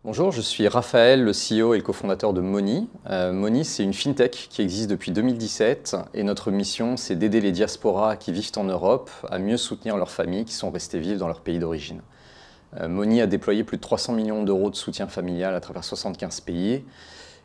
Bonjour, je suis Raphaël, le CEO et le cofondateur de Money. Money, c'est une fintech qui existe depuis 2017 et notre mission, c'est d'aider les diasporas qui vivent en Europe à mieux soutenir leurs familles qui sont restées vivre dans leur pays d'origine. Money a déployé plus de 300 millions d'euros de soutien familial à travers 75 pays.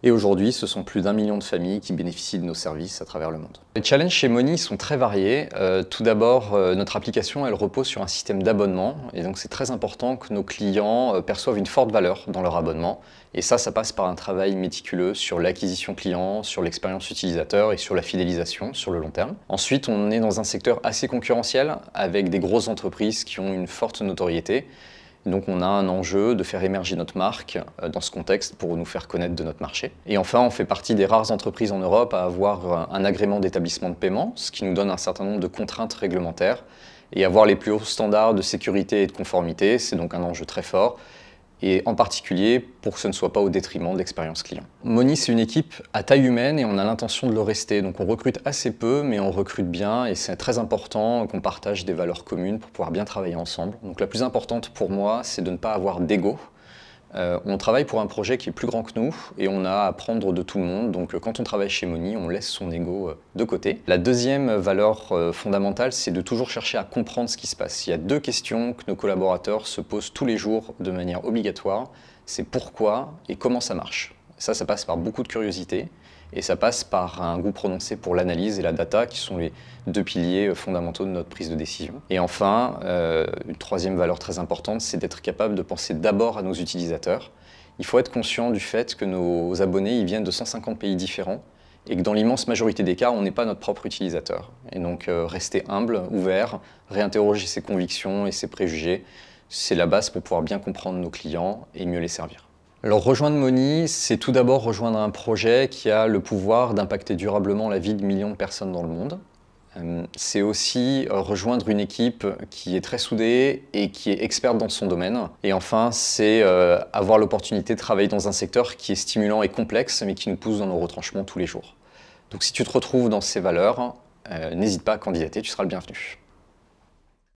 Et aujourd'hui, ce sont plus d'1 million de familles qui bénéficient de nos services à travers le monde. Les challenges chez Money sont très variés. Tout d'abord, notre application elle repose sur un système d'abonnement. Et donc c'est très important que nos clients perçoivent une forte valeur dans leur abonnement. Et ça passe par un travail méticuleux sur l'acquisition client, sur l'expérience utilisateur et sur la fidélisation sur le long terme. Ensuite, on est dans un secteur assez concurrentiel avec des grosses entreprises qui ont une forte notoriété. Donc on a un enjeu de faire émerger notre marque dans ce contexte pour nous faire connaître de notre marché. Et enfin, on fait partie des rares entreprises en Europe à avoir un agrément d'établissement de paiement, ce qui nous donne un certain nombre de contraintes réglementaires. Et avoir les plus hauts standards de sécurité et de conformité, c'est donc un enjeu très fort. Et en particulier pour que ce ne soit pas au détriment de l'expérience client. Money, c'est une équipe à taille humaine et on a l'intention de le rester. Donc on recrute assez peu, mais on recrute bien et c'est très important qu'on partage des valeurs communes pour pouvoir bien travailler ensemble. Donc la plus importante pour moi, c'est de ne pas avoir d'ego. On travaille pour un projet qui est plus grand que nous et on a à apprendre de tout le monde. Donc quand on travaille chez Money, on laisse son ego de côté. La deuxième valeur fondamentale, c'est de toujours chercher à comprendre ce qui se passe. Il y a deux questions que nos collaborateurs se posent tous les jours de manière obligatoire. C'est pourquoi et comment ça marche. Ça passe par beaucoup de curiosité et ça passe par un goût prononcé pour l'analyse et la data qui sont les deux piliers fondamentaux de notre prise de décision. Et enfin, une troisième valeur très importante, c'est d'être capable de penser d'abord à nos utilisateurs. Il faut être conscient du fait que nos abonnés ils viennent de 150 pays différents et que dans l'immense majorité des cas, on n'est pas notre propre utilisateur. Et donc rester humble, ouvert, réinterroger ses convictions et ses préjugés, c'est la base pour pouvoir bien comprendre nos clients et mieux les servir. Alors rejoindre Money, c'est tout d'abord rejoindre un projet qui a le pouvoir d'impacter durablement la vie de millions de personnes dans le monde. C'est aussi rejoindre une équipe qui est très soudée et qui est experte dans son domaine. Et enfin, c'est avoir l'opportunité de travailler dans un secteur qui est stimulant et complexe, mais qui nous pousse dans nos retranchements tous les jours. Donc si tu te retrouves dans ces valeurs, n'hésite pas à candidater, tu seras le bienvenu.